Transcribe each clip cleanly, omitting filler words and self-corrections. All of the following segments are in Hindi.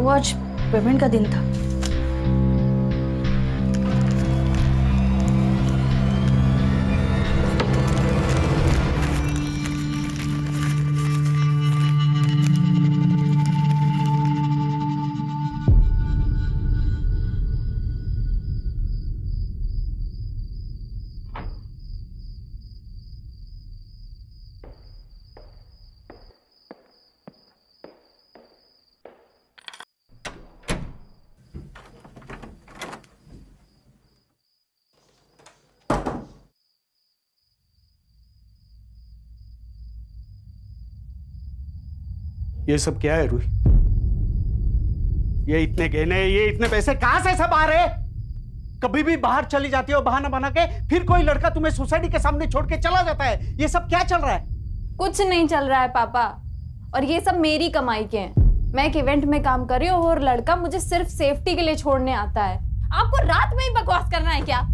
वो आज पेमेंट का दिन था। ये सब क्या है रूही? ये इतने गहने, ये इतने पैसे कहां से सब आ रहे हैं? कभी भी बाहर चली जाती हो बहाना बना के, फिर कोई लड़का तुम्हें सोसाइटी के सामने छोड़ के चला जाता है। ये सब क्या चल रहा है? कुछ नहीं चल रहा है पापा, और ये सब मेरी कमाई के हैं। मैं एक इवेंट में काम कर रही हूँ और लड़का मुझे सिर्फ सेफ्टी के लिए छोड़ने आता है। आपको रात में ही बकवास करना है क्या?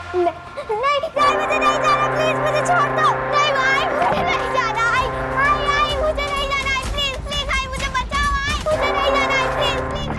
नहीं मुझे नहीं जाना, प्लीज मुझे छोड़ दो। नहीं भाई मुझे नहीं जाना। आई आई आई मुझे नहीं जाना। प्लीज प्लीज आई मुझे बचाओ। आई मुझे नहीं जाना। Please please.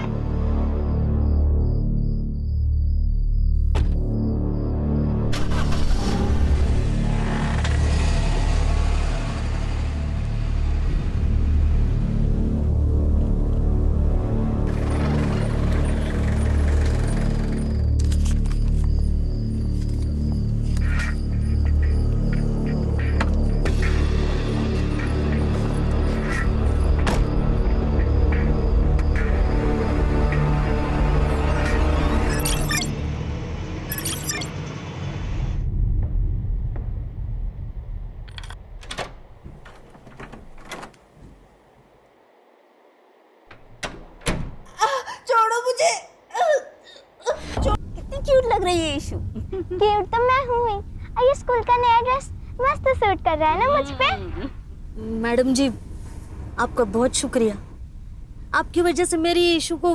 छोड़ो मुझे। कितनी क्यूट लग रही है ईशु। क्यूट तो मैं हूँ ही। ये स्कूल का नया ड्रेस मस्त सूट कर रहा है ना मुझ पे। मैडम जी, आपका बहुत शुक्रिया। आपकी वजह से मेरी ईशु को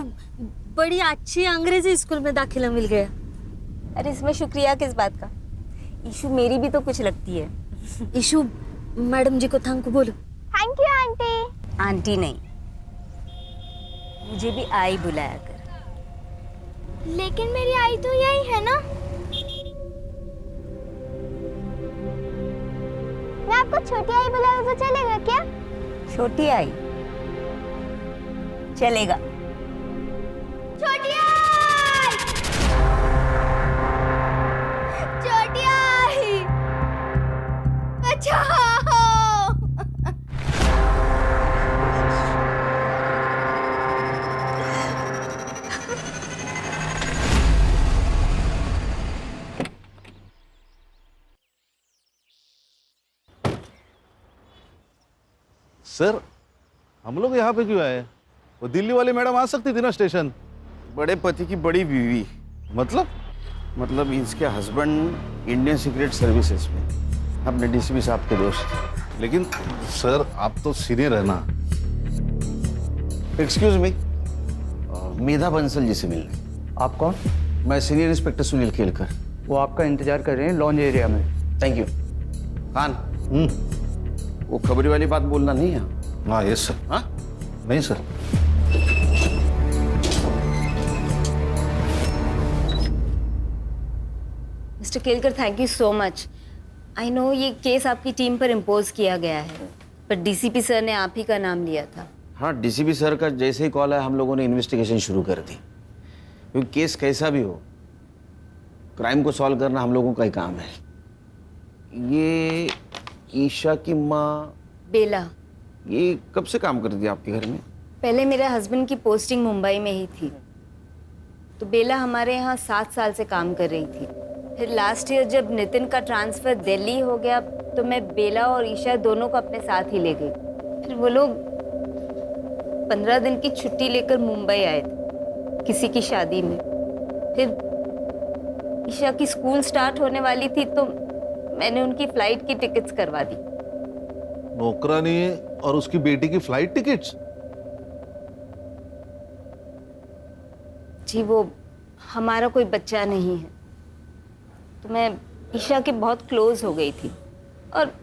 बड़ी अच्छी अंग्रेजी स्कूल में दाखिला मिल गया। अरे इसमें शुक्रिया किस बात का? ईशु मेरी भी तो कुछ लगती है। ईशु, मैडम जी को थैंक यू बोलो। Thank you aunty. आंटी नहीं, मुझे भी आई बुलाया कर। लेकिन मेरी आई तो यही है ना। मैं आपको छोटी आई बुलाऊं तो चलेगा क्या? छोटी आई चलेगा। छोटी आई, छोटी आई, बचाओ। सर, हम लोग यहाँ पे क्यों आए? वो दिल्ली वाली मैडम आ सकती थी ना स्टेशन। बड़े पति की बड़ी बीवी। मतलब इसके हस्बैंड इंडियन सीक्रेट सर्विसेज में अपने डीसीपी साहब के दोस्त। लेकिन सर, आप तो सीनियर है ना। एक्सक्यूज मी, मेधा बंसल जी से मिलने। आप कौन? मैं सीनियर इंस्पेक्टर सुनील केलकर। वो आपका इंतजार कर रहे हैं लॉन्ज एरिया में। Thank you. खान, वो खबरी वाली बात बोलना नहीं है। हाँ यस सर। हाँ नहीं sir. Mister Kelkar, thank you so much. I know ये केस आपकी टीम पर इम्पोज किया गया है, पर डीसीपी सर ने आप ही का नाम लिया था। हाँ, डीसीपी सर का जैसे ही कॉल है हम लोगों ने इन्वेस्टिगेशन शुरू कर दी। क्योंकि केस कैसा भी हो, क्राइम को सॉल्व करना हम लोगों का ही काम है। ये ईशा की माँ बेला, ये कब से काम करती है आपके घर में? पहले मेरे हस्बैंड की पोस्टिंग मुंबई में ही थी, तो बेला हमारे यहाँ 7 साल से काम कर रही थी। फिर लास्ट ईयर जब नितिन का ट्रांसफ़र दिल्ली हो गया तो मैं बेला और ईशा दोनों को अपने साथ ही ले गई। फिर वो लोग 15 दिन की छुट्टी लेकर मुंबई आए थे। किसी की शादी में। फिर ईशा की स्कूल स्टार्ट होने वाली थी तो मैंने उनकी फ्लाइट की टिकट्स करवा दी। नौकरानी और उसकी बेटी की फ्लाइट टिकट्स? जी वो हमारा कोई बच्चा नहीं है तो मैं ईशा के बहुत क्लोज हो गई थी और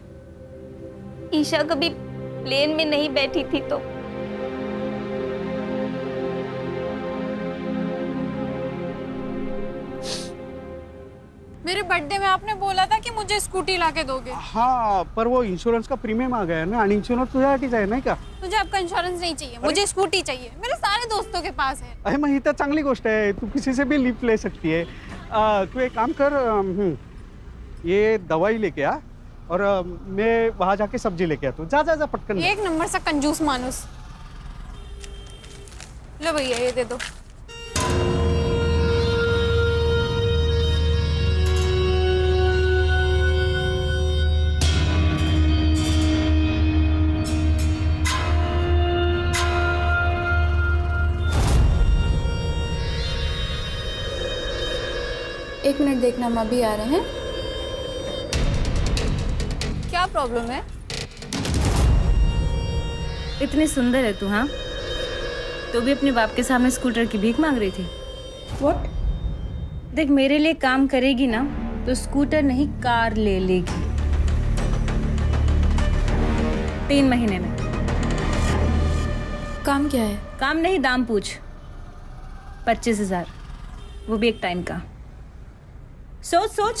ईशा कभी प्लेन में नहीं बैठी थी तो मेरे बर्थडे में आपने बोला था कि मुझे स्कूटी लाके दोगे। हाँ, पर वो इंश्योरेंस का प्रीमियम आ गया है ना, आणि इंश्योरेंस तुझ्यासाठीच आहे नाही का? मुझे आपका इंश्योरेंस नहीं चाहिए, मुझे स्कूटी चाहिए। मेरे सारे दोस्तों के पास है। अरे मग ही तर चांगली गोष्ट आहे, तू किसी से भी लिफ्ट ले सकती है। तू एक काम कर, ये दवाई लेके आ और मैं वहाँ जाके सब्जी लेके आता हूँ। जा जा जा पटकन। एक नंबर सा कंजूस मानुस। लो भैया ये दे दो। एक मिनट देखना, हम अभी आ रहे हैं। क्या प्रॉब्लम है? इतनी सुंदर है तू, हाँ? तो भी अपने बाप के सामने स्कूटर की भीख मांग रही थी। What? देख, मेरे लिए काम करेगी ना तो स्कूटर नहीं कार ले लेगी 3 महीने में। काम क्या है? काम नहीं, दाम पूछ। 25,000, वो भी एक टाइम का। सोच सोच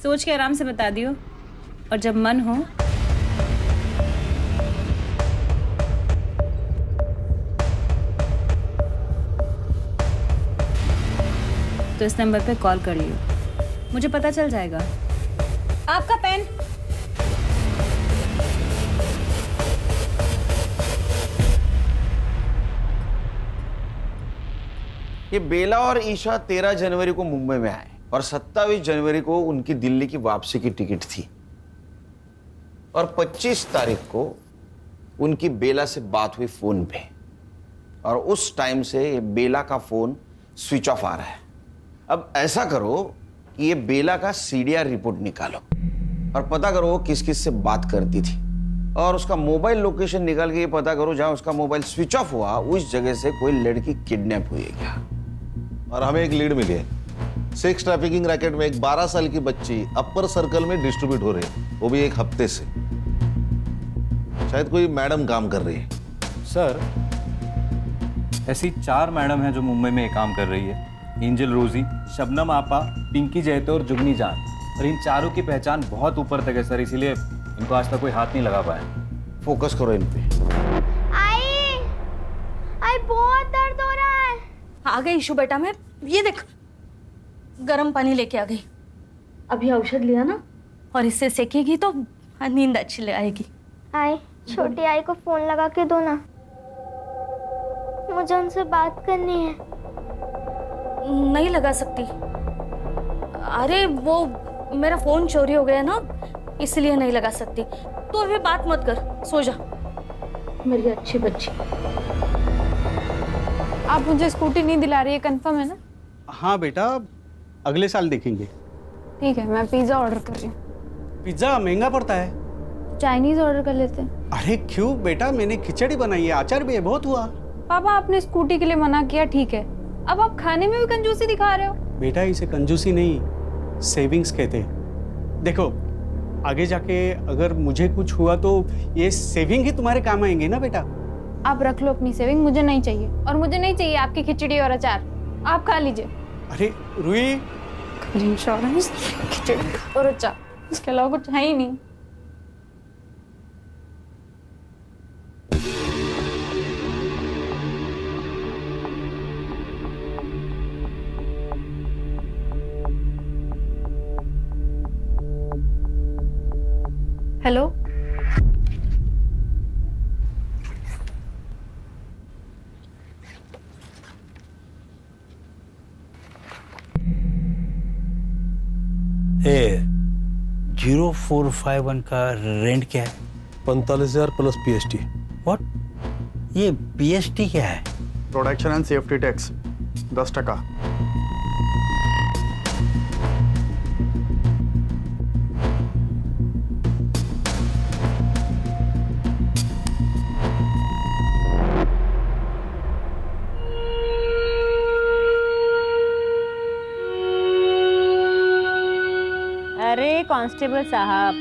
सोच के आराम से बता दियो, और जब मन हो तो इस नंबर पे कॉल कर लियो, मुझे पता चल जाएगा। आपका पेन। ये बेला और ईशा 13 जनवरी को मुंबई में आए और 27 जनवरी को उनकी दिल्ली की वापसी की टिकट थी और 25 तारीख को उनकी बेला से बात हुई फोन पे, और उस टाइम से ये बेला का फोन स्विच ऑफ आ रहा है। अब ऐसा करो कि ये बेला का सीडीआर रिपोर्ट निकालो और पता करो वो किस किस से बात करती थी, और उसका मोबाइल लोकेशन निकाल के ये पता करो जहां उसका मोबाइल स्विच ऑफ हुआ उस जगह से कोई लड़की किडनैप हुई है क्या। और हमें एक लीड मिली है, सेक्स ट्रैफिकिंग रैकेट में एक 12 साल की बच्ची अपर सर्कल में डिस्ट्रीब्यूट हो रही है, वो भी एक हफ्ते से। शायद कोई मैडम काम कर रही है। सर, ऐसी 4 मैडम हैं जो मुंबई में काम कर रही है। एंजल रोजी, शबनम आपा, पिंकी जैतो और जुगनी जान। और इन चारों की पहचान बहुत ऊपर तक है सर, इसीलिए इनको आज तक कोई हाथ नहीं लगा पाया। फोकस करो इन पे। आई बहुत दर्द हो रहा है। आ गई ईशु बेटा, मैं ये देख गर्म पानी लेके आ गई। अभी औषध लिया ना, और इससे सेकेगी तो नींद अच्छी आएगी। आई, छोटी आई को फोन लगा के दो ना, मुझे उनसे बात करनी है। नहीं लगा सकती। अरे वो मेरा फोन चोरी हो गया ना, इसलिए नहीं लगा सकती। तो अभी बात मत कर, सो जा मेरी अच्छी बच्ची। आप मुझे स्कूटी नहीं दिला रही है, कंफर्म है ना? हाँ बेटा, अगले साल देखेंगे। ठीक है, मैं पिज्जा ऑर्डर कर रही हूँ। पिज्जा महंगा पड़ता है। चाइनीज ऑर्डर कर लेते हैं। अरे क्यों बेटा, मैंने खिचड़ी बनाई है, अचार भी है, बहुत हुआ। पापा आपने स्कूटी के लिए मना किया, ठीक है, अब आप खाने में भी कंजूसी दिखा रहे हो। बेटा इसे कंजूसी नहीं, सेविंग्स कहते हैं। देखो आगे जाके अगर मुझे कुछ हुआ तो ये सेविंग ही तुम्हारे काम आएंगे ना बेटा। आप रख लो अपनी सेविंग, मुझे नहीं चाहिए, और मुझे नहीं चाहिए आपकी खिचड़ी और अचार, आप खा लीजिए। अरे रुई, इंश्योरेंस, खिचड़ी और अचार, इसके अलावा कुछ है ही नहीं। हेलो, ए 0451 का रेंट क्या है? 45,000 प्लस पीएसटी। व्हाट? ये पीएसटी क्या है? Production and safety tax 10%। अरे कांस्टेबल साहब,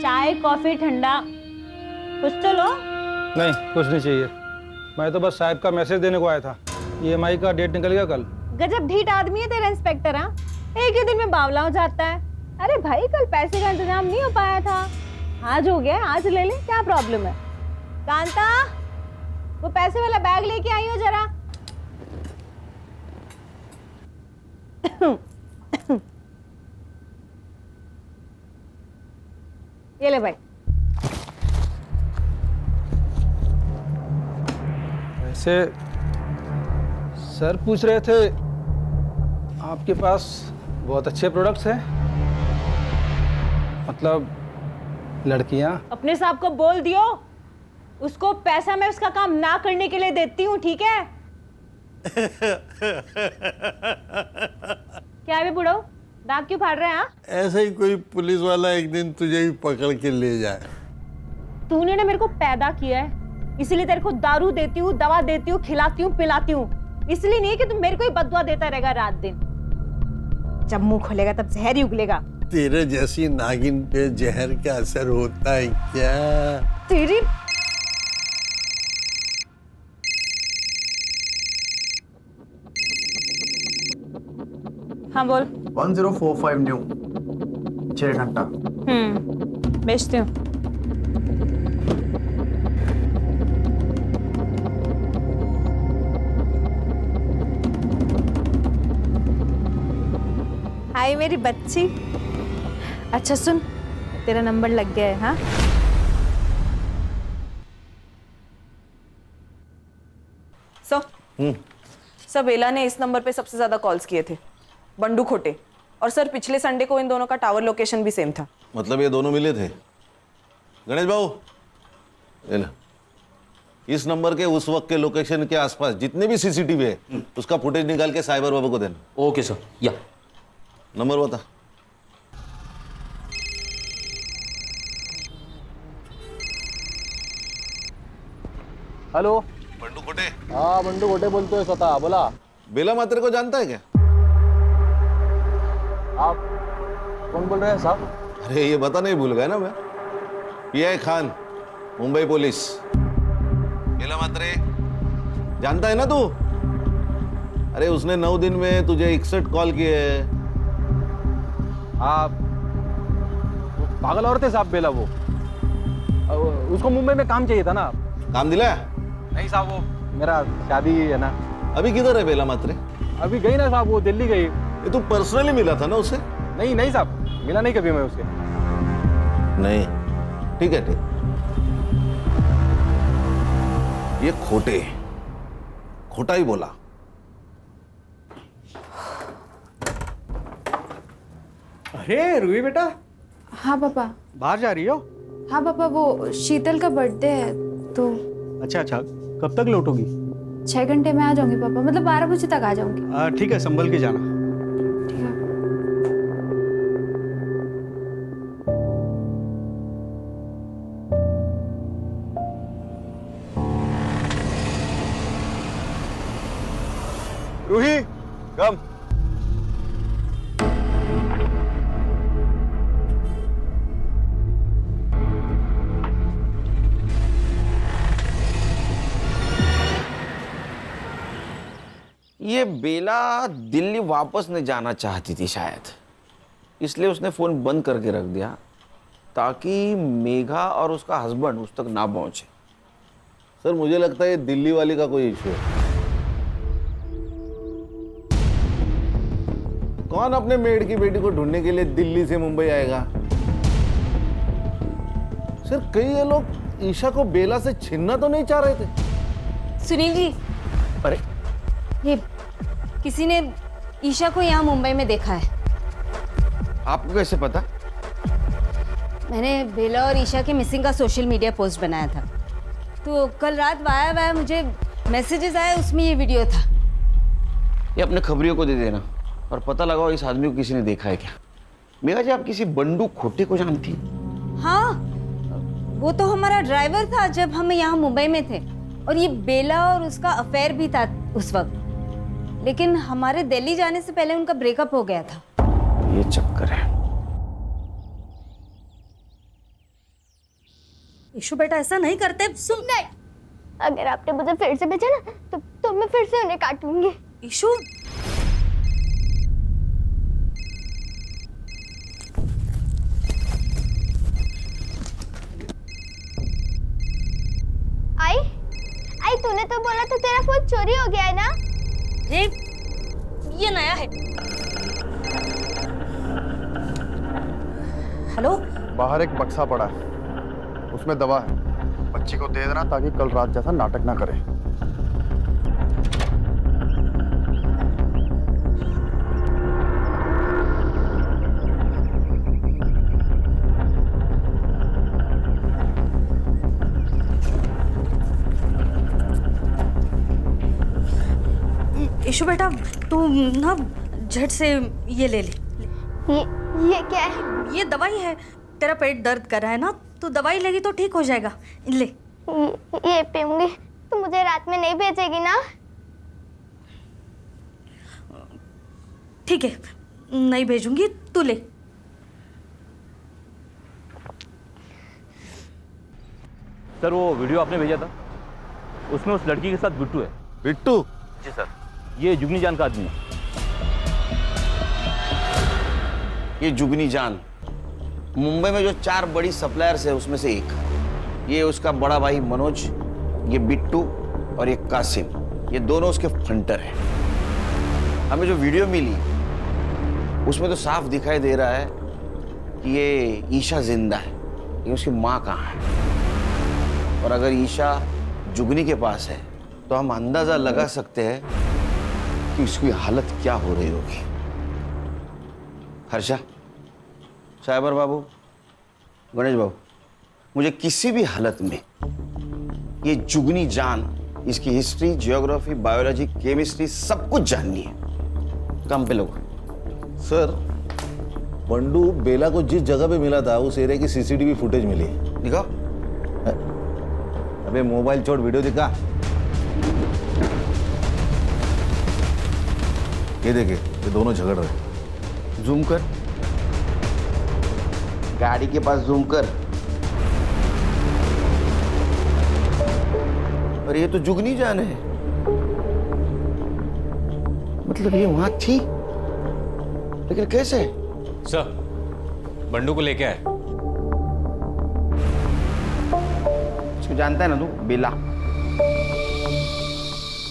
चाय कॉफी ठंडा कुछ तो लो। नहीं, कुछ नहीं चाहिए। मैं तो बस साहब का मैसेज देने को आया था। EMI का डेट निकल गया कल। गजब ढीठ आदमी है तेरा इंस्पेक्टर। हाँ, एक ही दिन में बावला हो जाता है। अरे भाई, कल पैसे का इंतजाम नहीं हो पाया था, आज हो गया, आज ले ले, क्या प्रॉब्लम है। कांता, वो पैसे वाला बैग लेके आई हो जरा। ये ले भाई। वैसे सर पूछ रहे थे आपके पास बहुत अच्छे प्रोडक्ट्स हैं, मतलब लड़कियां। अपने साहब को बोल दियो, उसको पैसा मैं उसका काम ना करने के लिए देती हूँ, ठीक है। क्या है बे बुढ़ो, दांत क्यों फाड़ रहे हैं? ऐसे ही कोई पुलिस वाला एक दिन तुझे भी पकड़ के ले जाए। तूने ना मेरे को पैदा किया है, इसीलिए तेरे को दारू देती हूँ, दवा देती हूँ, खिलाती हूँ, पिलाती हूँ। इसलिए नहीं कि तू मेरे को ही बददुआ देता रहेगा रात दिन। जब मुंह खोलेगा तब जहर ही उगलेगा। तेरे जैसी नागिन पे जहर का असर होता है क्या? तेरी हाँ बोल। 1045 न्यू 6 घंटा। बेचती हूँ। हाय मेरी बच्ची। अच्छा सुन, तेरा नंबर लग गया है। हाँ, सर बेला ने इस नंबर पे सबसे ज्यादा कॉल्स किए थे, बंडू खोटे। और सर पिछले संडे को इन दोनों का टावर लोकेशन भी सेम था। मतलब ये दोनों मिले थे? गणेश बाबू, ले लो। इस नंबर के उस वक्त के लोकेशन के आसपास जितने भी सीसीटीवी है उसका फुटेज निकाल के साइबर बाबू को देना। Okay sir. या नंबर बता। हेलो, बंडू खोटे। हाँ बंडू खोटे बोलते स्वतः, बोला। बेला मात्रे को जानता है क्या? आप कौन बोल रहे हैं साहब? अरे ये बता नहीं भूल गया ना मैं, PI खान, मुंबई पुलिस। बेला मात्रे जानता है ना तू? अरे उसने 9 दिन में तुझे 61 कॉल किए हैं। आप पागल औरत है साहब, बेला वो। उसको मुंबई में काम चाहिए था ना। काम दिलाया? नहीं साहब, वो मेरा शादी है ना। अभी किधर है बेला मात्रे? अभी गई ना साहब, वो दिल्ली गई। ये तू पर्सनली मिला था ना उसे? नहीं नहीं साहब, मिला नहीं कभी मैं उससे। नहीं, ठीक है, ठीक। ये खोटा ही बोला। अरे रूही बेटा, हाँ पापा। बाहर जा रही हो? हाँ पापा, वो शीतल का बर्थडे है तो। अच्छा अच्छा, कब तक लौटोगी? 6 घंटे में आ जाऊंगी पापा, मतलब 12 बजे तक आ जाऊंगी। ठीक है, संभल के जाना। ठीक है। रूही, कम। ये बेला दिल्ली वापस नहीं जाना चाहती थी शायद, इसलिए उसने फ़ोन बंद करके रख दिया ताकि मेघा और उसका हस्बैंड उस तक ना पहुंचे। सर मुझे लगता है ये दिल्ली वाली का कोई इशू है। कौन अपने मेड की बेटी को ढूंढने के लिए दिल्ली से मुंबई आएगा? सर कई ये लोग ईशा को बेला से छीनना तो नहीं चाह रहे थे? सुनील जी, अरे ये किसी ने ईशा को यहाँ मुंबई में देखा है। आपको कैसे पता? मैंने बेला और ईशा के मिसिंग का सोशल मीडिया पोस्ट बनाया था, तो कल रात वाया मुझे मैसेजेस आए उसमें ये वीडियो था। ये अपने खबरियों को दे देना और पता लगाओ इस आदमी को किसी ने देखा है क्या। मेघा जी, आप किसी बंडू खोटे को जानती हैं? हाँ, वो तो हमारा ड्राइवर था जब हम यहाँ मुंबई में थे, और ये बेला और उसका अफेयर भी था उस वक्त, लेकिन हमारे दिल्ली जाने से पहले उनका ब्रेकअप हो गया था। ये चक्कर है। ईशु बेटा ऐसा नहीं करते, सुन। नहीं, अगर आपने मुझे फिर से भेजा ना तो मैं फिर से उन्हें काटूंगी। ईशु, आई तूने तो बोला था तेरा फोन चोरी हो गया है ना? ये नया है। हेलो, बाहर एक बक्सा पड़ा है, उसमें दवा है, बच्ची को दे देना ताकि कल रात जैसा नाटक ना करे। ईशु बेटा तू ना झट से ये ले ले। ये क्या है? ये दवाई है, तेरा पेट दर्द कर रहा है ना, तो दवाई लेगी तो ठीक हो जाएगा। ले। ये पीऊंगी तो मुझे रात में नहीं भेजेगी ना? ठीक है, नहीं भेजूंगी, तू ले। सर वो वीडियो आपने भेजा था, उसमें उस लड़की के साथ बिट्टू है। बिट्टू? जी सर, ये जुगनी जान का आदमी है। ये जुगनी जान मुंबई में जो 4 बड़ी सप्लायर्स है उसमें से एक। ये उसका बड़ा भाई मनोज, ये बिट्टू और ये कासिम, ये दोनों उसके फंटर हैं। हमें जो वीडियो मिली उसमें तो साफ दिखाई दे रहा है कि ये ईशा जिंदा है, लेकिन उसकी माँ कहाँ है। और अगर ईशा जुगनी के पास है तो हम अंदाजा लगा सकते हैं कि उसकी हालत क्या हो रही होगी। हर्षा, साइबर बाबू, गणेश बाबू, मुझे किसी भी हालत में ये जुगनी जान, इसकी हिस्ट्री, जियोग्राफी, बायोलॉजी, केमिस्ट्री सब कुछ जाननी है। काम पे लोग। सर, बंडू बेला को जिस जगह पे मिला था उस एरिया की सीसीटीवी फुटेज मिली है। दिखाओ। अबे मोबाइल छोड़, वीडियो दिखा। ये देखे, ये दोनों झगड़ रहे। जूम कर, गाड़ी के पास जूम कर। और ये तो जुगनी जान है, मतलब ये वहां थी, लेकिन कैसे? सर, बंडू को लेके आए। इसको जानता है ना तू, बेला।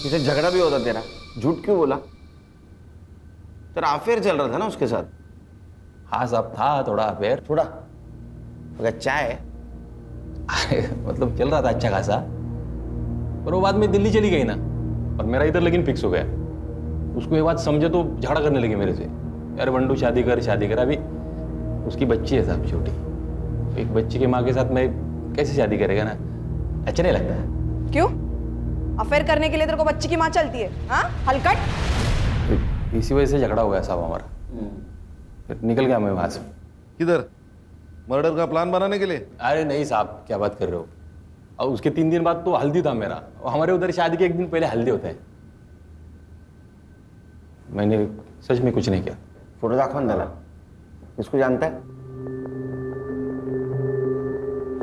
इसे झगड़ा भी होता तेरा, झूठ क्यों बोला? तेरा अफेयर चल रहा था ना उसके साथ? हाँ साहब, था थोड़ा अफेयर। थोड़ा? अगर चाय मतलब चल रहा था अच्छा खासा, पर वो बाद में दिल्ली चली गई ना, और मेरा इधर लेकिन फिक्स हो गया। उसको ये बात समझे तो झगड़ा करने लगी मेरे से, यार बंडू शादी कर शादी कर। अभी उसकी बच्ची है साहब, छोटी। एक बच्ची की माँ के साथ मैं कैसे शादी करेगा ना, अच्छा नहीं लगता है। क्यों? अफेयर करने के लिए तेरे को बच्ची की माँ चलती है? हाँ, हलकट। इसी वजह से झगड़ा हो गया साहब हमारा, फिर निकल गया मैं वहां से। किधर? मर्डर का प्लान बनाने के लिए? अरे नहीं साहब, क्या बात कर रहे हो। और उसके 3 दिन बाद तो हल्दी था मेरा, और हमारे उधर शादी के 1 दिन पहले हल्दी होता है। मैंने सच में कुछ नहीं किया। फोटो दाखवा ना, इसको जानता है?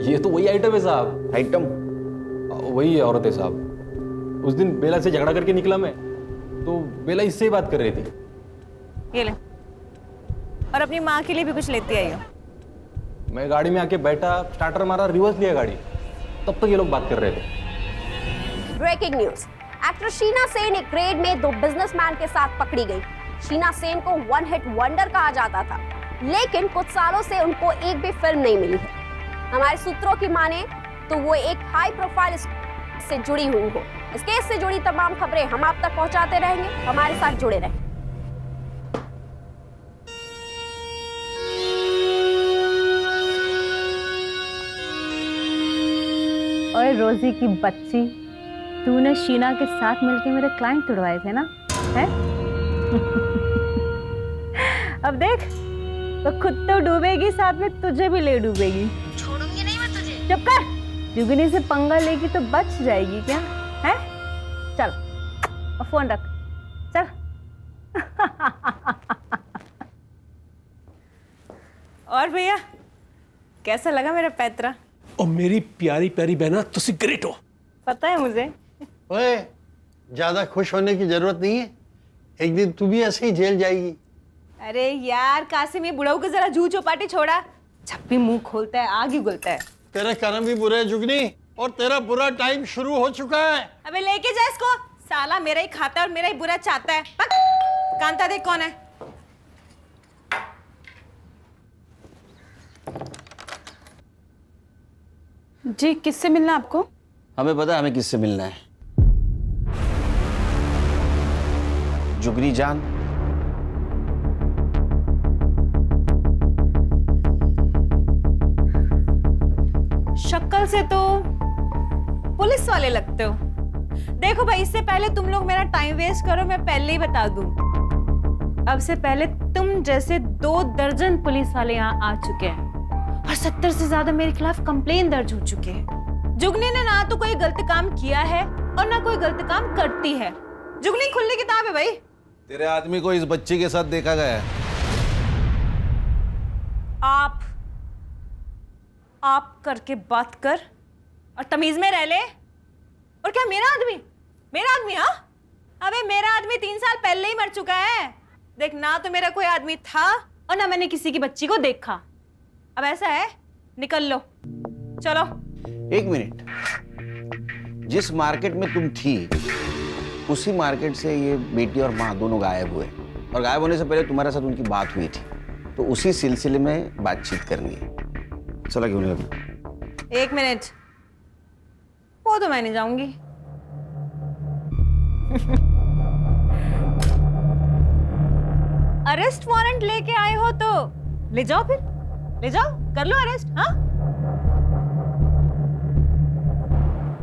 ये तो वही आइटम है साहब। आइटम? वही है औरत है साहब। उस दिन बेला से झगड़ा करके निकला मैं, तो बेला इससे ही बात कर रही थी। ये ले, और अपनी माँ के लिए भी कुछ लेती आई हो। मैं गाड़ी में आके बैठा, स्टार्टर मारा, रिवर्स लिया गाड़ी, तब तक ये लोग बात कर रहे थे। Breaking news, actor Sheena Sen एक रेड में 2 बिजनेसमैन के साथ पकड़ी गई। शीना सेन को 1 हिट वंडर कहा जाता था, लेकिन कुछ सालों से उनको एक भी फिल्म नहीं मिली है। हमारे सूत्रों की माने तो वो एक हाई प्रोफाइल से जुड़ी हुई हो। इस केस से जुड़ी तमाम खबरें हम आप तक पहुंचाते रहेंगे, हमारे साथ जुड़े रहें। और रोजी की बच्ची, तूने शीना के साथ मिलके मेरे क्लाइंट तुड़वाए थे ना, है? अब देख, तो खुद तो डूबेगी, साथ में तुझे भी ले डूबेगी। छोड़ूंगी नहीं मैं तुझे। चुप कर, जुगनी से पंगा लेगी तो बच जाएगी क्या, है? चल, और फोन रख, चल। और भैया कैसा लगा मेरा पैतरा? और मेरी प्यारी प्यारी बहना, तुसी ग्रेट हो। पता है मुझे। ओए, ज्यादा खुश होने की जरूरत नहीं है, एक दिन तू भी ऐसे ही जेल जाएगी। अरे यार कासिम, ये बुढ़ाऊ को जरा जू चौपाटी छोड़ा, जब भी मुंह खोलता है आग ही उगलता है। तेरे कर्म भी बुरे हैं जुगनी, और तेरा बुरा टाइम शुरू हो चुका है। अबे लेके जा इसको, साला मेरा ही खाता है और मेरा ही बुरा चाहता है। पक, कांता देख कौन है। जी किससे मिलना आपको? हमें पता है हमें किससे मिलना है। जुगनी जान। शक्ल से तो पुलिस वाले लगते हो। देखो भाई, इससे पहले तुम लोग मेरा टाइम वेस्ट करो, मैं पहले ही बता दूं, अब से पहले तुम जैसे 2 दर्जन पुलिस वाले यहाँ आ चुके हैं और 70 से ज्यादा मेरे खिलाफ कंप्लेन दर्ज हो चुके हैं। जुगनी ने ना तो कोई गलत काम किया है और ना कोई गलत काम करती है। जुगनी खुली किताब है भाई। तेरे आदमी को इस बच्ची के साथ देखा गया है। आप करके बात कर और तमीज में रह ले। और क्या मेरा आदमी, हाँ? अबे मेरा आदमी 3 साल पहले ही मर चुका है। देख, ना तो मेरा कोई आदमी था और ना मैंने किसी की बच्ची को देखा। अब ऐसा है, निकल लो, चलो। 1 मिनट, जिस मार्केट में तुम थी उसी मार्केट से ये बेटी और माँ दोनों गायब हुए, और गायब होने से पहले तुम्हारे साथ उनकी बात हुई थी, तो उसी सिलसिले में बातचीत करनी है। चला क्यों नहीं लगा? 1 मिनट, वो तो मैं नहीं जाऊंगी। अरेस्ट वारंट लेके आए हो तो ले जाओ, फिर ले जाओ, कर लो अरेस्ट। हाँ,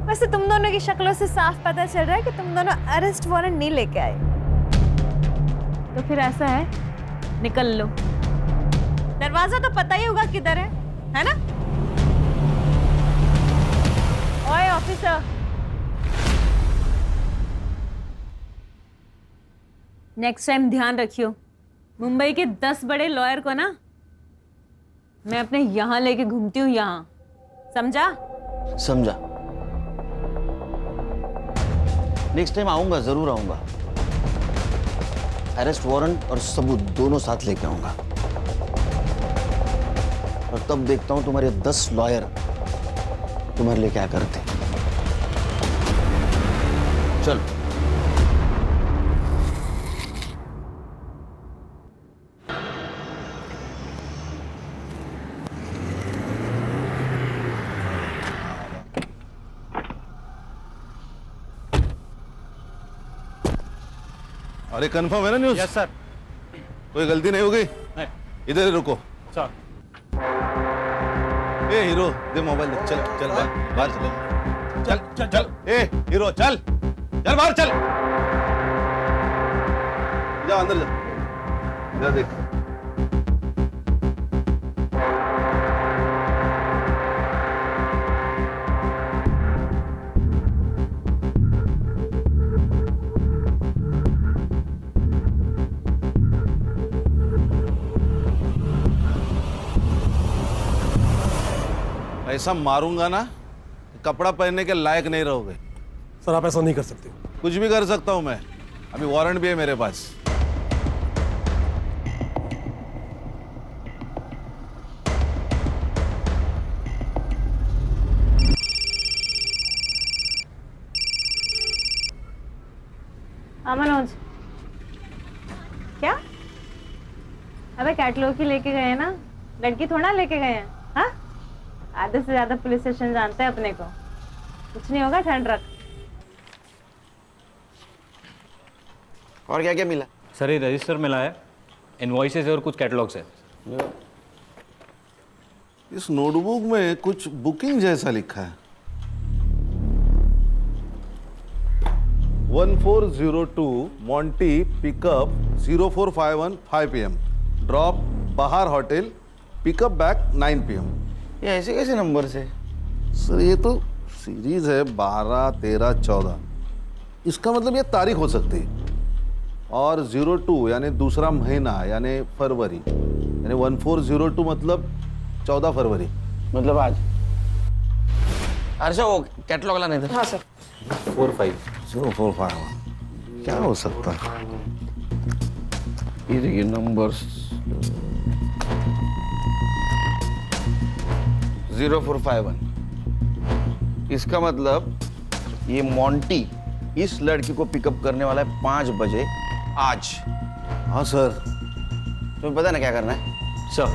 वैसे तुम दोनों की शक्लों से साफ पता चल रहा है कि तुम दोनों अरेस्ट वारंट नहीं लेके आए। तो फिर ऐसा है, निकल लो। दरवाजा तो पता ही होगा किधर है ना? ओए ऑफिसर, नेक्स्ट टाइम ध्यान रखियो, मुंबई के 10 बड़े लॉयर को ना मैं अपने यहां लेके घूमती हूँ, यहां, समझा? समझा। नेक्स्ट टाइम आऊंगा, जरूर आऊंगा। अरेस्ट वारंट और सबूत दोनों साथ लेके आऊंगा, और तब देखता हूं तुम्हारे 10 लॉयर तुम्हारे लिए क्या करते। चल। अरे कंफर्म है ना न्यूज़? Yes sir. कोई गलती नहीं हो गई? नहीं। इधर ही रुको। सर। ए हीरो, दे मोबाइल दे। चल चल बाहर चल चल चल चल। ए हीरो, चल चल बाहर चल। जा अंदर जा, जा देख। ऐसा मारूंगा ना, कपड़ा पहनने के लायक नहीं रहोगे। सर आप ऐसा नहीं कर सकते। कुछ भी कर सकता हूं मैं, अभी वारंट भी है मेरे पास। मनोज, क्या? अबे कैटलॉग ही लेके गए हैं ना, लड़की थोड़ा लेके गए हैं। हाँ, आधे से ज्यादा पुलिस स्टेशन जानते हैं अपने को। कुछ नहीं होगा, ठंड रख। और क्या क्या मिला? सर ये रजिस्टर मिला है, इनवॉइसेस और कुछ कैटलॉग्स है। इस नोटबुक में कुछ बुकिंग जैसा लिखा है। 1402 मॉन्टी पिकअप 0451 5 PM, ड्रॉप बाहर होटल, पिकअप बैक 9 PM। ये ऐसे कैसे नंबर से? सर ये तो सीरीज है 12, 13, 14, इसका मतलब ये तारीख हो सकती है। और 02 यानी दूसरा महीना यानी फरवरी, यानी 1402 मतलब 14 फरवरी, मतलब आज। हर्षा वो कैटलॉग लाने थे। हाँ सर। 0451 क्या हो सकता है? ये देखिए नंबर्स 0451। इसका मतलब ये मॉन्टी इस लड़की को पिकअप करने वाला है 5 बजे आज। हाँ सर। तुम्हें पता है ना क्या करना है? सर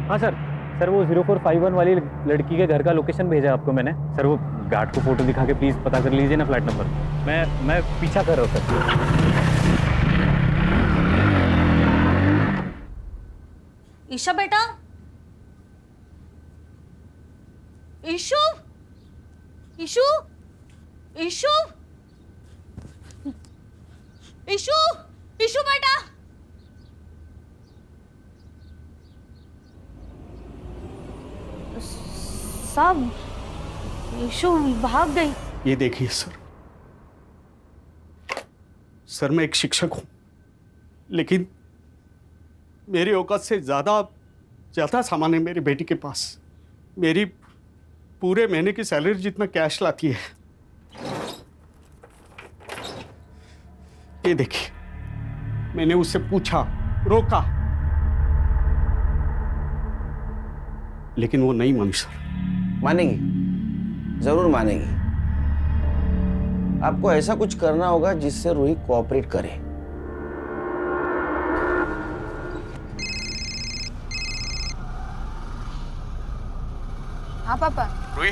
हाँ सर वो 0451 वाली लड़की के घर का लोकेशन भेजा है आपको मैंने। सर वो गार्ड को फोटो दिखा के प्लीज़ पता कर लीजिए ना फ्लैट नंबर। मैं पीछा कर रहा हूँ सर। ईशा बेटा, ईशु, ईशु, ईशु, ईशु, ईशु बेटा। साहब, ईशु भाग गई। ये देखिए सर मैं एक शिक्षक हूं, लेकिन मेरी औकात से ज्यादा सामान है मेरी बेटी के पास। मेरी पूरे महीने की सैलरी जितना कैश लाती है। ये देखिए, मैंने उससे पूछा, रोका, लेकिन वो नहीं मानी सर। मानेगी, जरूर मानेगी। आपको ऐसा कुछ करना होगा जिससे रूही कोऑपरेट करे। हाँ पापा। रूही,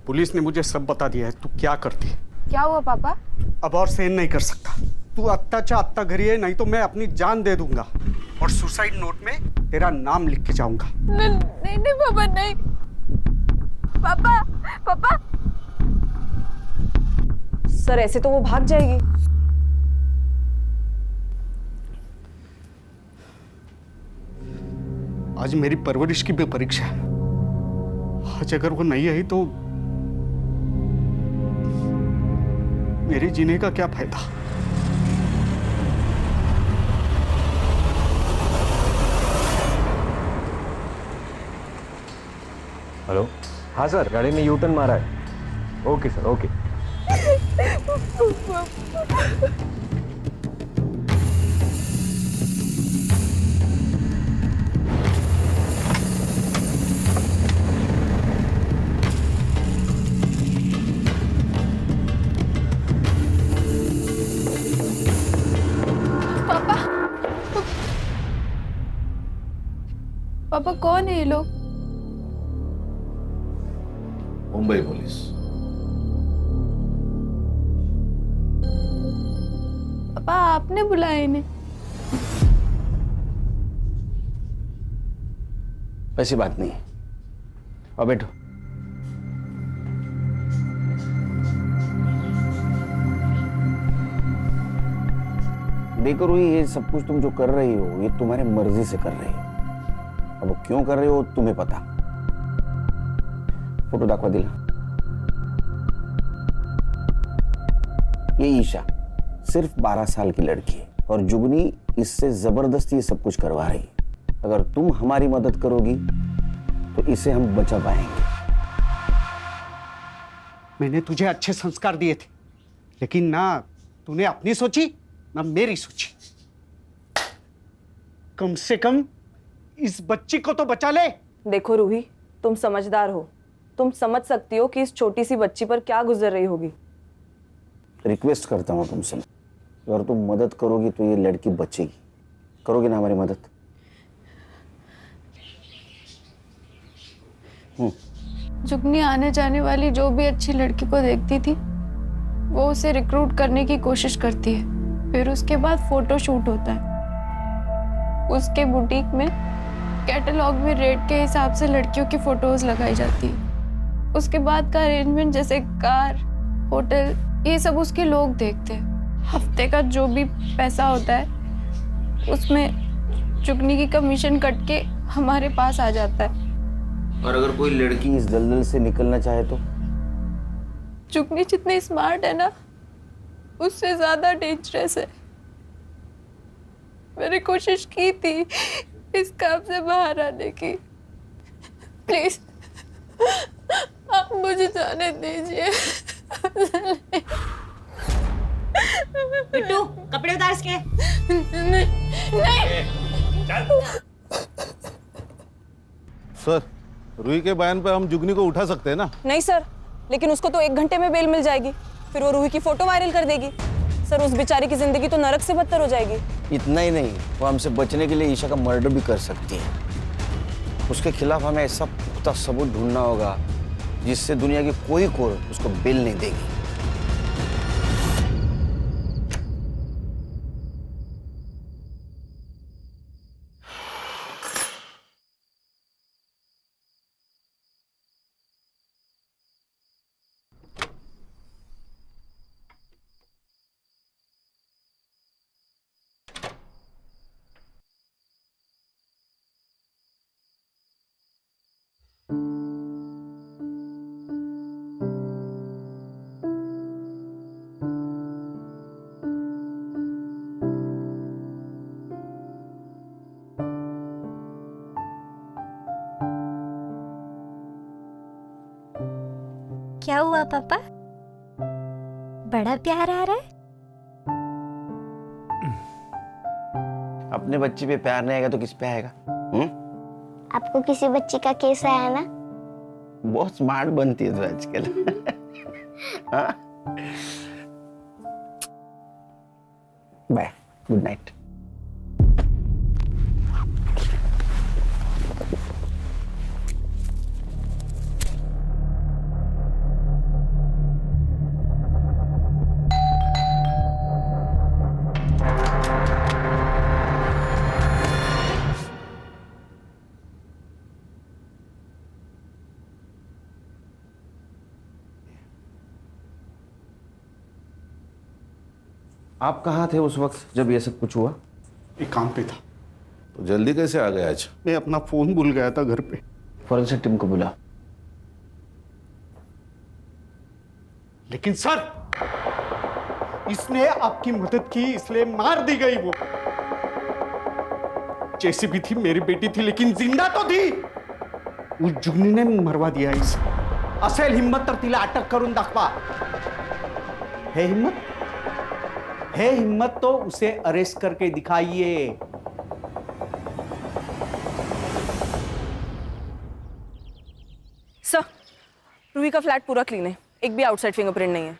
पुलिस ने मुझे सब बता दिया है। तू क्या करती है? क्या हुआ पापा? अब और सहन नहीं कर सकता। तू अत्ता अत्ता घरी है, नहीं तो मैं अपनी जान दे दूंगा और सुसाइड नोट में तेरा नाम लिख के जाऊंगा। नहीं नहीं पापा, नहीं पापा। पापा सर ऐसे तो वो भाग जाएगी। आज मेरी परवरिश की भी परीक्षा है। आज अगर वो नहीं आई तो मेरे जीने का क्या फायदा? हेलो। हाँ सर, गाड़ी ने यू टर्न मारा है। Okay sir, okay. पापा पापा कौन है ये लोग? मुंबई पुलिस। पापा आपने बुलाया इन्हें? वैसी बात नहीं है। और बैठो। देखो रूही, ये सब कुछ तुम जो कर रही हो ये तुम्हारी मर्जी से कर रही हो। अब वो क्यों कर रही हो तुम्हें पता। फोटो दाखवा दिला। ये ईशा सिर्फ 12 साल की लड़की है और जुगनी इससे जबरदस्ती ये सब कुछ करवा रही है। अगर तुम हमारी मदद करोगी तो इसे हम बचा पाएंगे। मैंने तुझे अच्छे संस्कार दिए थे, लेकिन ना तूने अपनी सोची ना मेरी सोची। कम से कम इस बच्ची को तो बचा ले। देखो रूही, तुम समझदार हो, तुम समझ सकती हो कि इस छोटी सी बच्ची पर क्या गुजर रही होगी। रिक्वेस्ट करता हूं तुमसे, अगर तुम मदद करोगी तो ये लड़की बचेगी। करोगी ना हमारी मदद? जुगनी आने जाने वाली जो भी अच्छी लड़की को देखती थी वो उसे रिक्रूट करने की कोशिश करती है। फिर उसके बाद फोटो शूट होता है। उसके बुटीक में कैटलॉग में रेट के हिसाब से लड़कियों की फोटोज लगाई जाती है। उसके बाद का अरेंजमेंट जैसे कार, होटल, ये सब उसके लोग देखते हैं। हफ्ते का जो भी पैसा होता है उसमें जुगनी की कमीशन कट के हमारे पास आ जाता है। और अगर कोई लड़की इस दलदल से निकलना चाहे तो? जुगनी जितनी स्मार्ट है ना उससे ज्यादा डेंजरस है। मैंने कोशिश की थी इस काम से बाहर आने की। प्लीज आप मुझे जाने दीजिए। बिट्टू, कपड़े उतार इसके। नहीं, नहीं। सर, रूही के बयान पे हम जुगनी को उठा सकते हैं ना? नहीं सर, लेकिन उसको तो 1 घंटे में बेल मिल जाएगी, फिर वो रूही की फोटो वायरल कर देगी। सर, उस बेचारी की जिंदगी तो नरक से बदतर हो जाएगी। इतना ही नहीं, वो हमसे बचने के लिए ईशा का मर्डर भी कर सकती है। उसके खिलाफ हमें ऐसा पुख्ता सबूत ढूंढना होगा जिससे दुनिया की कोई कोर्ट उसको बेल नहीं देगी। क्या हुआ पापा? बड़ा प्यार आ रहा है? अपने बच्चे पे प्यार नहीं आएगा तो किस पे आएगा? आपको किसी बच्ची का केस आया ना? बहुत स्मार्ट बनती है तो आजकल। हाँ? Bye, good night. आप कहाँ थे उस वक्त जब ये सब कुछ हुआ? एक काम पे था। तो जल्दी कैसे आ गए आज? मैं अपना फोन भूल गया था घर पे। फॉरेंसिक टीम को बुला। लेकिन सर, इसने आपकी मदद की इसलिए मार दी गई। वो जैसी भी थी मेरी बेटी थी, लेकिन जिंदा तो थी। उस जुगनी ने मरवा दिया इसे। असेल हिम्मत तर तिला अटक करून दाखवा। है हिम्मत? है हिम्मत तो उसे अरेस्ट करके दिखाइए। सर, रूही का फ्लैट पूरा क्लीन है, एक भी आउटसाइड फिंगरप्रिंट नहीं है।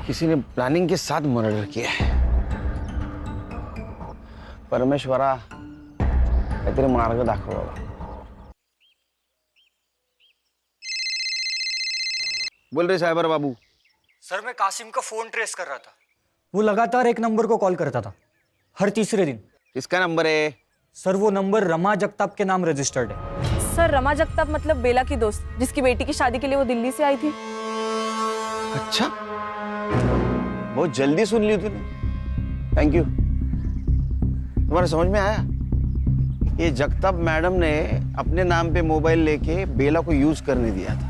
किसी ने प्लानिंग के साथ मर्डर किया है। परमेश्वरा, काहीतरी मार्ग दाखव बाबा। बोल रहे साइबर बाबू। सर, मैं कासिम का फोन ट्रेस कर रहा था। वो लगातार एक नंबर को कॉल करता था, हर तीसरे दिन। किसका नंबर है? सर वो नंबर रमा जगताप के नाम रजिस्टर्ड है। सर रमा जगताप मतलब बेला की दोस्त, जिसकी बेटी की शादी के लिए वो दिल्ली से आई थी। अच्छा, बहुत जल्दी सुन ली तूने, थैंक यू। तुम्हारे समझ में आया? ये जगताप मैडम ने अपने नाम पे मोबाइल लेके बेला को यूज करने दिया था।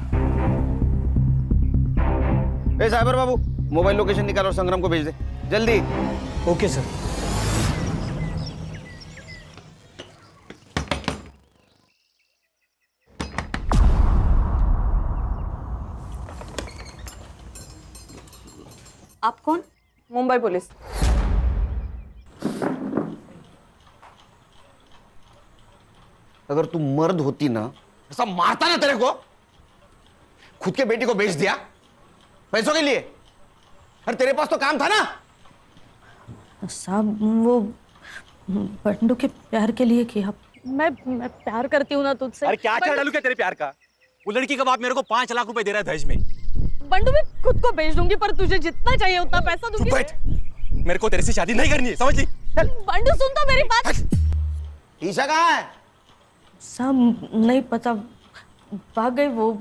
ए साइबर बाबू, मोबाइल लोकेशन निकाल और संग्राम को भेज दे जल्दी। Okay sir. आप कौन? मुंबई पुलिस। अगर तू मर्द होती ना, ऐसा मारता ना तेरे को। खुद के बेटी को बेच दिया पैसों के लिए। अरे तेरे पास तो काम था ना। साहब वो बंडू के प्यार के लिए किया। मैं प्यार करती हूँ ना तुझसे। अरे क्या डालू क्या तेरे प्यार का? वो लड़की का बाप मेरे को 5 लाख रुपए दे रहा है दहेज में। बंडू मैं खुद को बेच दूंगी, पर तुझे जितना चाहिए उतना पैसा दूंगी। बैठ, मेरे को तेरे से शादी नहीं करनी है, समझ ली? बंडू सुन तो मेरी बात। ईशा कहाँ है? साहब नहीं पता, भाग गई वो,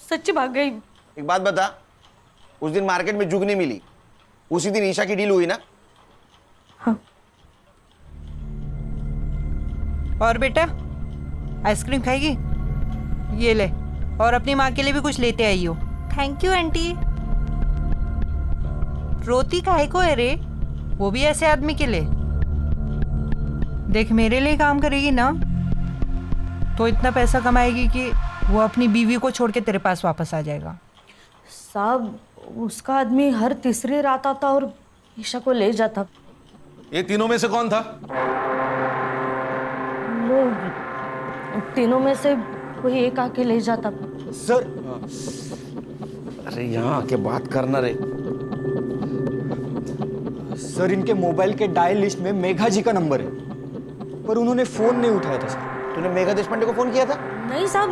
सच्ची भाग गई। एक बात बता, उस दिन मार्केट में जुग नहीं मिली, उसी दिन ईशा की डील हुई ना? हाँ। और बेटा आइसक्रीम खाएगी? ये ले, और अपनी माँ के लिए भी कुछ लेते आई हो। Thank you aunty. रोती काहे को है रे? वो भी ऐसे आदमी के लिए। देख मेरे लिए काम करेगी ना तो इतना पैसा कमाएगी कि वो अपनी बीवी को छोड़ के तेरे पास वापस आ जाएगा। साहब उसका आदमी हर तीसरी रात आता और ईशा को ले जाता। ये तीनों में से कौन था? वो तीनों में से कोई एक आके ले जाता। सर अरे यहाँ आके बात करना रे। सर इनके मोबाइल के डायल लिस्ट में मेघा जी का नंबर है, पर उन्होंने फोन नहीं उठाया था सर। तूने मेघा देशपांडे को फोन किया था? नहीं साहब,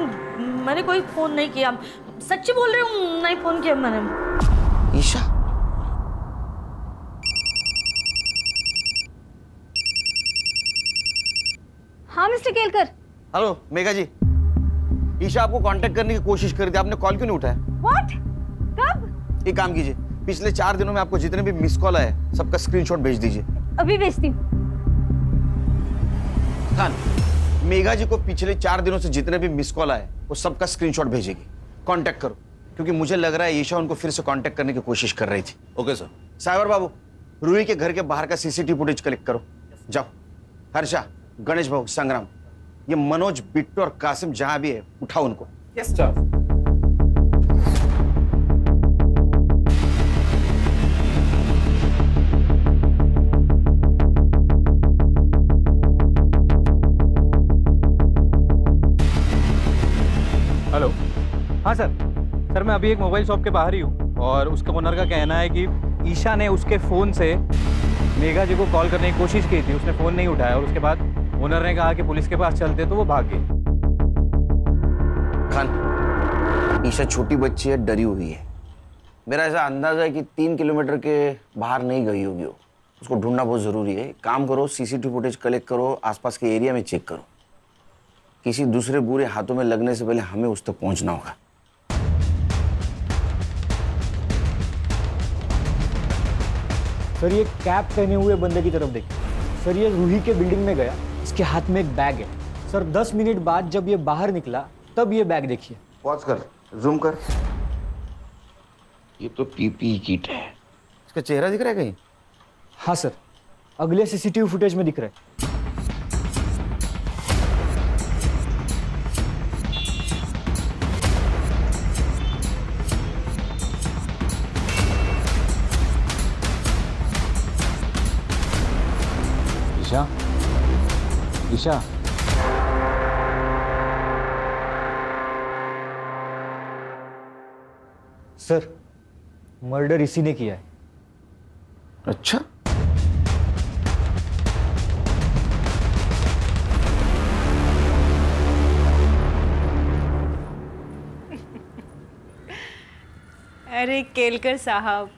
मैंने कोई फोन नहीं किया। सच्ची बोल रही हूँ, नहीं फोन किया मैंने। ईशा हाँ मिस्टर केलकर। हेलो मेघा जी, ईशा आपको कांटेक्ट करने की कोशिश कर रही थी, आपने कॉल क्यों नहीं उठाया? व्हाट? कब? एक काम कीजिए, पिछले 4 दिनों में आपको जितने भी मिस कॉल आए सबका स्क्रीनशॉट भेज दीजिए। अभी भेजती हूँ। खान, मेघा जी को पिछले 4 दिनों से जितने भी मिस कॉल आए वो सबका स्क्रीनशॉट भेजेगी। कांटेक्ट करो, क्योंकि मुझे लग रहा है ईशा उनको फिर से कांटेक्ट करने की कोशिश कर रही थी। Okay sir. साइबर बाबू, रूही के घर के बाहर का सीसीटीवी फुटेज कलेक्ट करो। जाओ। हर्षा, गणेश भाऊ, संग्राम, ये मनोज, बिट्टू और कासिम जहां भी है उठाओ उनको। Yes sir. हेलो, हाँ सर। सर मैं अभी एक मोबाइल शॉप के बाहर ही हूँ और उसके ओनर का कहना है कि ईशा ने उसके फ़ोन से मेघा जी को कॉल करने की कोशिश की थी, उसने फ़ोन नहीं उठाया और उसके बाद ओनर ने कहा कि पुलिस के पास चलते तो वो भाग गई। खान, ईशा छोटी बच्ची है, डरी हुई है। मेरा ऐसा अंदाजा है कि 3 किलोमीटर के बाहर नहीं गई होगी वो। उसको ढूंढना बहुत ज़रूरी है। काम करो, सीसीटीवी फुटेज कलेक्ट करो, आसपास के एरिया में चेक करो। किसी दूसरे बुरे हाथों में लगने से पहले हमें उस तक पहुंचना होगा। सर ये कैप पहने हुए बंदे की तरफ देखिए। सर ये रूही के बिल्डिंग में गया, इसके हाथ में एक बैग है। सर 10 मिनट बाद जब ये बाहर निकला तब ये बैग देखिए। पॉज कर, जूम कर। ये तो पीपीई किट है। इसका चेहरा दिख रहा है कहीं? हाँ सर, अगले सीसीटीवी फुटेज में दिख रहा है। ईशा, ईशा, सर मर्डर इसी ने किया है। अच्छा, अरे केलकर साहब,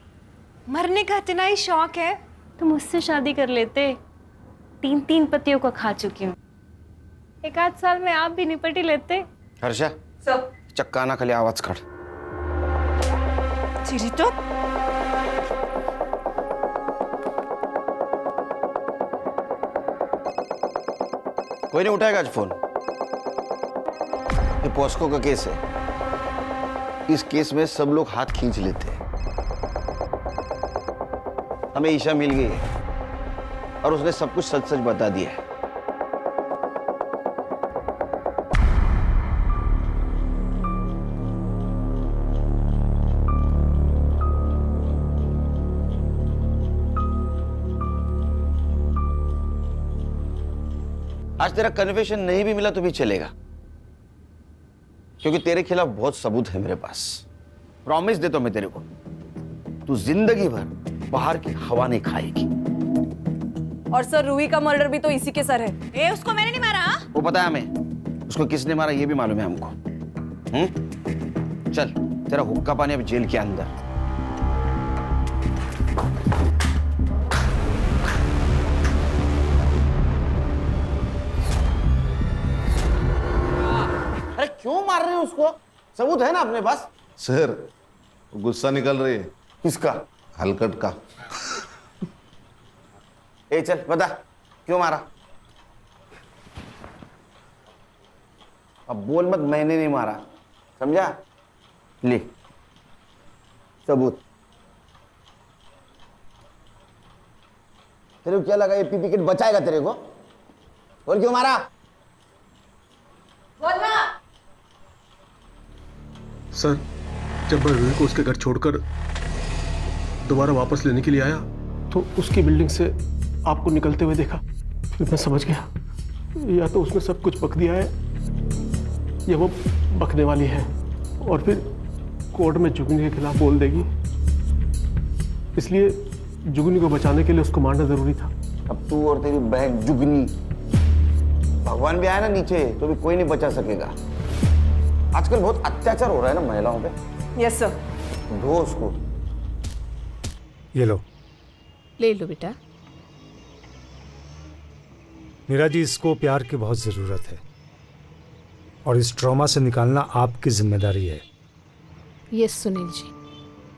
मरने का इतना ही शौक है तो मुझसे शादी कर लेते। 3 पतियों को खा चुकी हूँ। एक आध साल में आप भी निपट ही लेते। हर्षा सर चक्का ना खाली आवाज काढ. चिरी तो कोई नहीं उठाएगा आज फोन. ये पॉस्को का केस है. इस केस में सब लोग हाथ खींच लेते हैं. हमें ईशा मिल गई है और उसने सब कुछ सच सच बता दिया है. आज तेरा कन्फेशन नहीं भी मिला तो भी चलेगा, क्योंकि तेरे खिलाफ बहुत सबूत है मेरे पास. प्रॉमिस देता हूं मैं तेरे को, तू जिंदगी भर बाहर की हवा नहीं खाएगी. और सर रूही का मर्डर भी तो इसी के सर है. ए, उसको मैंने नहीं मारा. वो पता है हमें, उसको किसने मारा ये भी मालूम है हमको. चल तेरा हुक्का पानी अब जेल के अंदर. अरे क्यों मार रहे हो उसको? सबूत है ना अपने पास. सर गुस्सा निकल रही है. किसका? हलकट का. ए चल बता क्यों मारा. अब बोल मत मैंने नहीं मारा, समझा? ले सबूत. तेरे को क्या लगा ये पीपी किट बचाएगा तेरे को? बोल क्यों मारा. बोलना. सर जब मैं रूही को उसके घर छोड़कर दोबारा वापस लेने के लिए आया तो उसकी बिल्डिंग से आपको निकलते हुए देखा. फिर मैं समझ गया या तो उसने सब कुछ बक दिया है या वो बकने वाली है और फिर कोर्ट में जुगनी के खिलाफ बोल देगी. इसलिए जुगनी को बचाने के लिए उसको मारना जरूरी था. अब तू और तेरी बहन जुगनी, भगवान भी आया ना नीचे तो भी कोई नहीं बचा सकेगा. आजकल बहुत अत्याचार हो रहा है ना महिलाओं पे. Yes sir. ढो उसको. ये लो. ले लो बेटा. मीरा जी, इसको प्यार की बहुत ज़रूरत है और इस ट्रॉमा से निकालना आपकी जिम्मेदारी है. Yes Sunil ji,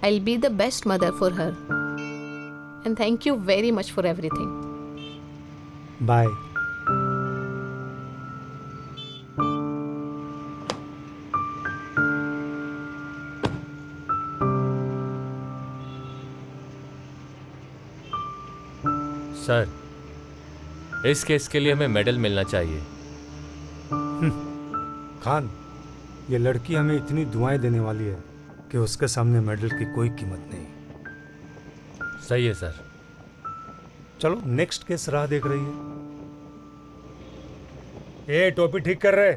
I will be the best mother for her and thank you very much for everything. Bye. Sir इस केस के लिए हमें मेडल मिलना चाहिए. खान, ये लड़की हमें इतनी दुआएं देने वाली है कि उसके सामने मेडल की कोई कीमत नहीं. सही है सर. चलो नेक्स्ट केस राह देख रही है. ए टोपी ठीक कर रहे.